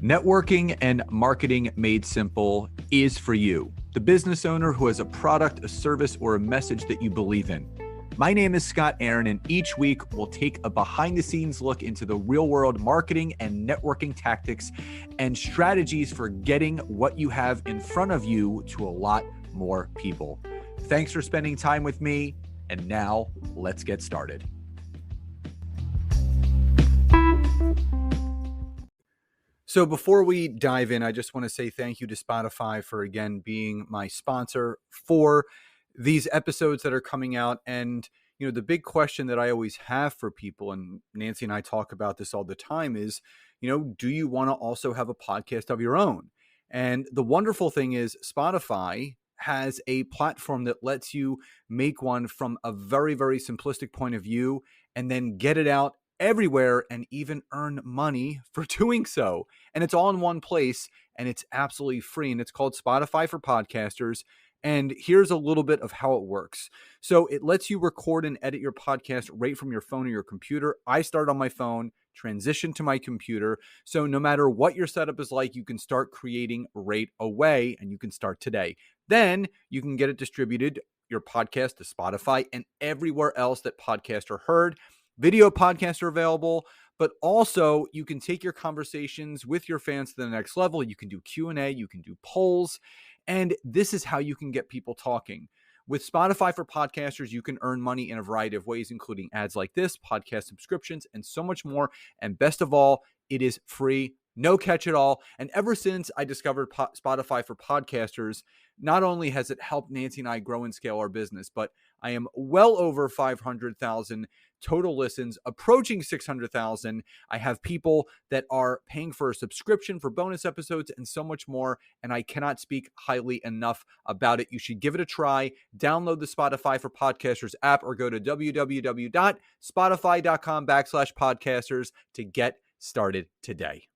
Networking and marketing made simple is for you, the business owner who has a product, a service, or a message that you believe in. My name is Scott Aaron, and each week we'll take a behind-the-scenes look into the real-world marketing and networking tactics and strategies for getting what you have in front of you to a lot more people. Thanks for spending time with me, and now let's get started. So before we dive in, I just want to say thank you to Spotify for, again, being my sponsor for these episodes that are coming out. And, you know, the big question that I always have for people, and Nancy and I talk about this all the time, is, you know, do you want to also have a podcast of your own? And the wonderful thing is Spotify has a platform that lets you make one from a very, very simplistic point of view and then get it out everywhere and even earn money for doing so. And it's all in one place and it's absolutely free. And it's called Spotify for Podcasters. And here's a little bit of how it works. So it lets you record and edit your podcast right from your phone or your computer. I start on my phone, transition to my computer. So no matter what your setup is like, you can start creating right away and you can start today. Then you can get it distributed, your podcast, to Spotify and everywhere else that podcasts are heard. Video podcasts are available, but also you can take your conversations with your fans to the next level. You can do Q&A, you can do polls, and this is how you can get people talking. With Spotify for Podcasters, you can earn money in a variety of ways, including ads like this, podcast subscriptions, and so much more. And best of all, it is free, no catch at all. And ever since I discovered Spotify for Podcasters, not only has it helped Nancy and I grow and scale our business, but I am well over 500,000 total listens, approaching 600,000. I have people that are paying for a subscription for bonus episodes and so much more. And I cannot speak highly enough about it. You should give it a try. Download the Spotify for Podcasters app or go to www.spotify.com/podcasters to get started today.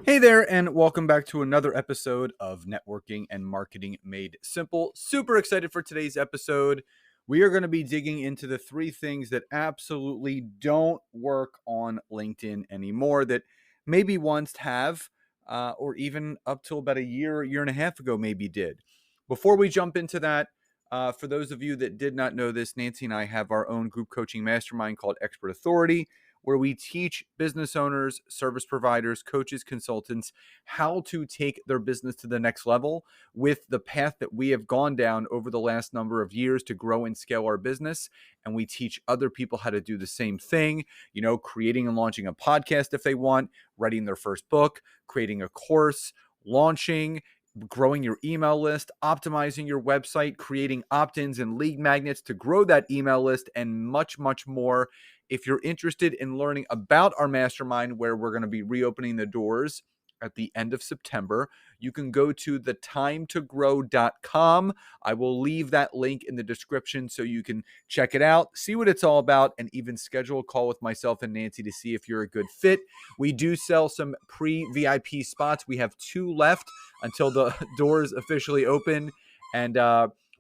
Hey there, and welcome back to another episode of Networking and Marketing Made Simple. Super excited for today's episode. We are going to be digging into the 3 things that absolutely don't work on LinkedIn anymore that maybe once have, or even up till about a year and a half ago maybe did. Before we jump into that, for those of you that did not know this, Nancy and I have our own group coaching mastermind called Expert Authority, where we teach business owners, service providers, coaches, consultants how to take their business to the next level with the path that we have gone down over the last number of years to grow and scale our business. And we teach other people how to do the same thing, you know, creating and launching a podcast if they want, writing their first book, creating a course, launching, growing your email list, optimizing your website, creating opt-ins and lead magnets to grow that email list, and much, much more. If you're interested in learning about our mastermind, where we're going to be reopening the doors at the end of September, you can go to thetimetogrowth.com. I will leave that link in the description so you can check it out, see what it's all about, and even schedule a call with myself and Nancy to see if you're a good fit. We do sell some pre-VIP spots. We have 2 left until the doors officially open, and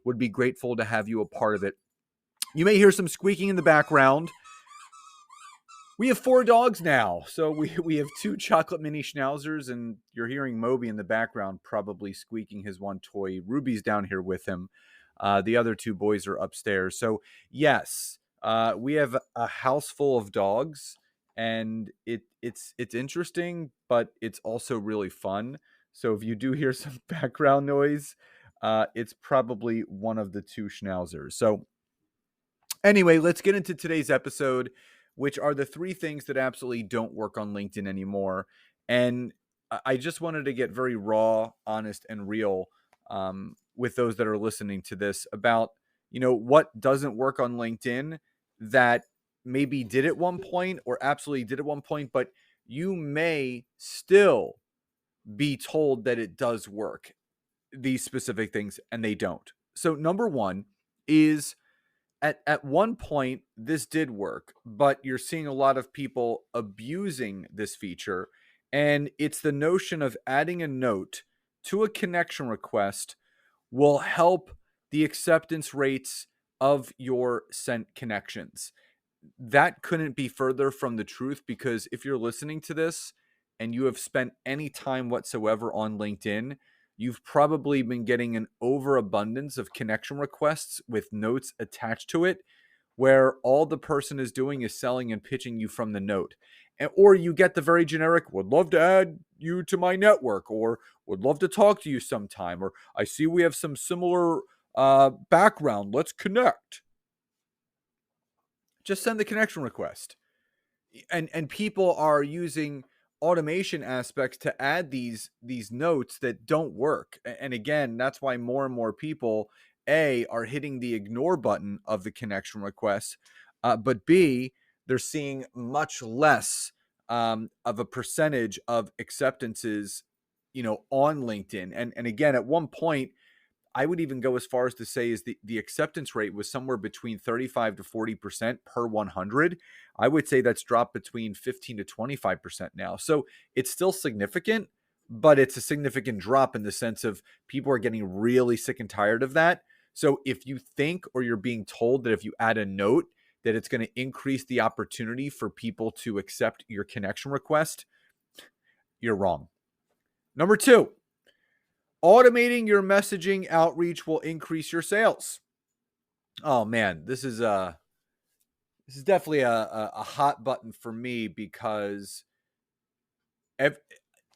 would be grateful to have you a part of it. You may hear some squeaking in the background. We have 4 dogs now. So we have 2 chocolate mini schnauzers, and you're hearing Moby in the background probably squeaking his one toy. Ruby's down here with him. The other 2 boys are upstairs. So yes, we have a house full of dogs, and it's interesting, but it's also really fun. So if you do hear some background noise, it's probably one of the 2 schnauzers. So anyway, let's get into today's episode, which are the 3 things that absolutely don't work on LinkedIn anymore. And I just wanted to get very raw, honest, and real with those that are listening to this about, you know, what doesn't work on LinkedIn that maybe did at one point or absolutely did at one point, but you may still be told that it does work, these specific things, and they don't. So number 1 is, At one point, this did work, but you're seeing a lot of people abusing this feature. And it's the notion of adding a note to a connection request will help the acceptance rates of your sent connections. That couldn't be further from the truth, because if you're listening to this and you have spent any time whatsoever on LinkedIn, you've probably been getting an overabundance of connection requests with notes attached to it, where all the person is doing is selling and pitching you from the note. Or you get the very generic, would love to add you to my network, or would love to talk to you sometime, or I see we have some similar background, let's connect. Just send the connection request. And people are using automation aspects to add these notes that don't work. And again, that's why more and more people are hitting the ignore button of the connection request, but B, they're seeing much less of a percentage of acceptances, on LinkedIn. And again, at one point, I would even go as far as to say is the acceptance rate was somewhere between 35 to 40% per 100. I would say that's dropped between 15 to 25% now. So it's still significant, but it's a significant drop in the sense of people are getting really sick and tired of that. So if you think, or you're being told that if you add a note that it's going to increase the opportunity for people to accept your connection request, you're wrong. Number 2, automating your messaging outreach will increase your sales. Oh man, this is definitely a hot button for me because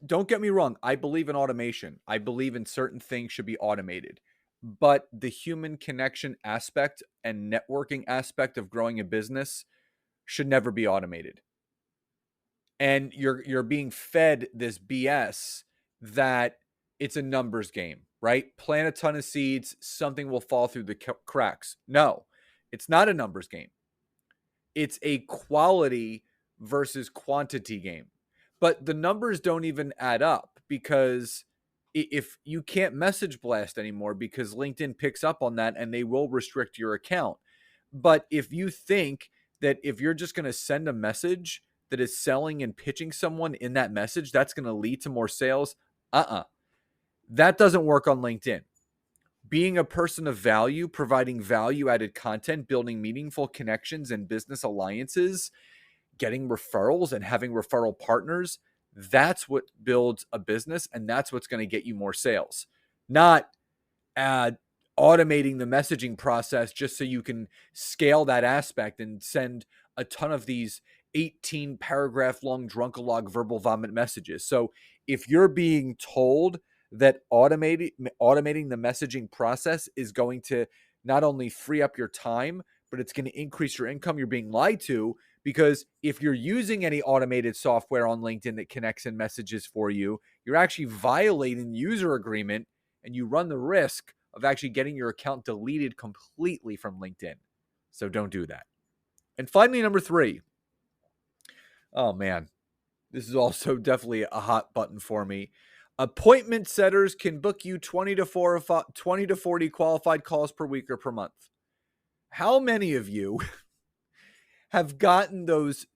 don't get me wrong, I believe in automation. I believe in certain things should be automated. But the human connection aspect and networking aspect of growing a business should never be automated. And you're being fed this BS that it's a numbers game, right? Plant a ton of seeds, something will fall through the cracks. No, it's not a numbers game. It's a quality versus quantity game. But the numbers don't even add up because if you can't message blast anymore because LinkedIn picks up on that and they will restrict your account. But if you think that if you're just going to send a message that is selling and pitching someone in that message, that's going to lead to more sales, that doesn't work on LinkedIn. Being a person of value, providing value-added content, building meaningful connections and business alliances, getting referrals and having referral partners, that's what builds a business, and that's what's going to get you more sales. Not automating the messaging process just so you can scale that aspect and send a ton of these 18 paragraph long drunkalog verbal vomit messages. So if you're being told that automating the messaging process is going to not only free up your time, but it's going to increase your income, you're being lied to, because if you're using any automated software on LinkedIn that connects in messages for you, you're actually violating the user agreement and you run the risk of actually getting your account deleted completely from LinkedIn. So don't do that. And finally, number 3. Oh man, this is also definitely a hot button for me. Appointment setters can book you 20 to 40 qualified calls per week or per month. How many of you have gotten those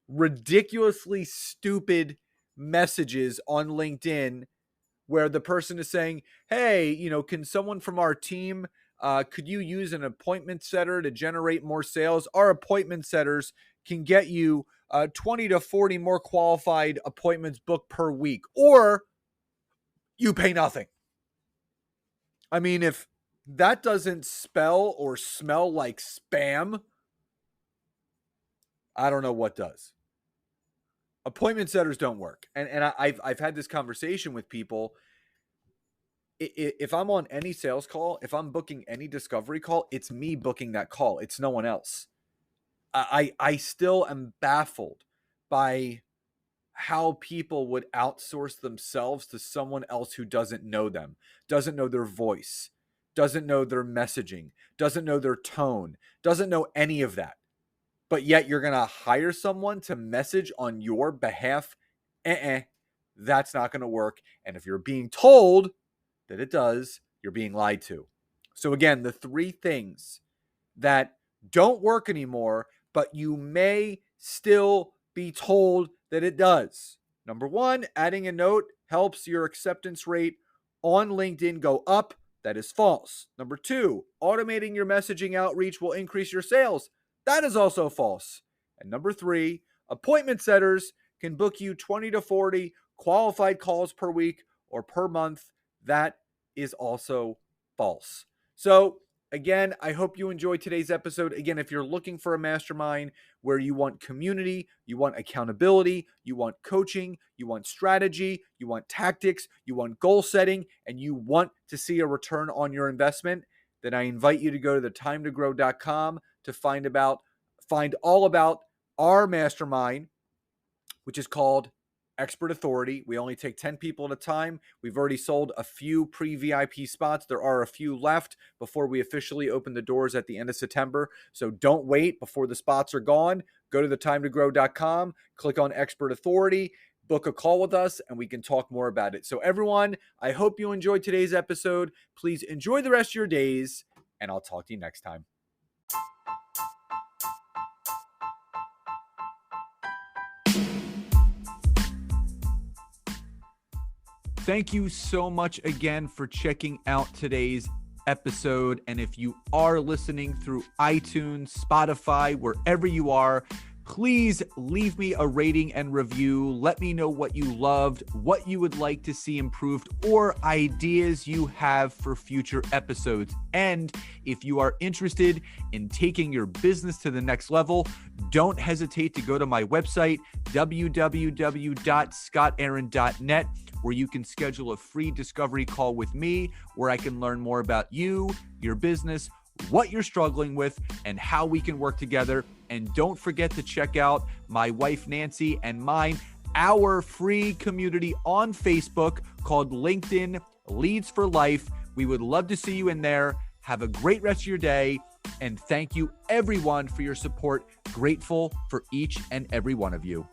ridiculously stupid messages on LinkedIn where the person is saying, hey, can someone from our team, could you use an appointment setter to generate more sales? Our appointment setters can get you 20 to 40 more qualified appointments booked per week, or you pay nothing. I mean, if that doesn't spell or smell like spam, I don't know what does. Appointment setters don't work. And I've had this conversation with people. If I'm on any sales call, if I'm booking any discovery call, it's me booking that call. It's no one else. I still am baffled by how people would outsource themselves to someone else who doesn't know them, doesn't know their voice, doesn't know their messaging, doesn't know their tone, doesn't know any of that. But yet you're going to hire someone to message on your behalf. That's not going to work. And if you're being told that it does, you're being lied to. So again, the 3 things that don't work anymore, but you may still be told that it does. Number 1, adding a note helps your acceptance rate on LinkedIn go up. That is false. Number 2, automating your messaging outreach will increase your sales. That is also false. And number 3, appointment setters can book you 20 to 40 qualified calls per week or per month. That is also false. So again, I hope you enjoyed today's episode. Again, if you're looking for a mastermind where you want community, you want accountability, you want coaching, you want strategy, you want tactics, you want goal setting, and you want to see a return on your investment, then I invite you to go to thetimetogrow.com to find all about our mastermind, which is called Expert Authority. We only take 10 people at a time. We've already sold a few pre-VIP spots. There are a few left before we officially open the doors at the end of September. So don't wait before the spots are gone. Go to thetimetogrow.com, click on Expert Authority, book a call with us, and we can talk more about it. So everyone, I hope you enjoyed today's episode. Please enjoy the rest of your days, and I'll talk to you next time. Thank you so much again for checking out today's episode. And if you are listening through iTunes, Spotify, wherever you are, please leave me a rating and review. Let me know what you loved, what you would like to see improved, or ideas you have for future episodes. And if you are interested in taking your business to the next level, don't hesitate to go to my website, www.scottaaron.net, where you can schedule a free discovery call with me, where I can learn more about you, your business, what you're struggling with, and how we can work together. And don't forget to check out my wife, Nancy, and mine, our free community on Facebook called LinkedIn Leads for Life. We would love to see you in there. Have a great rest of your day. And thank you everyone for your support. Grateful for each and every one of you.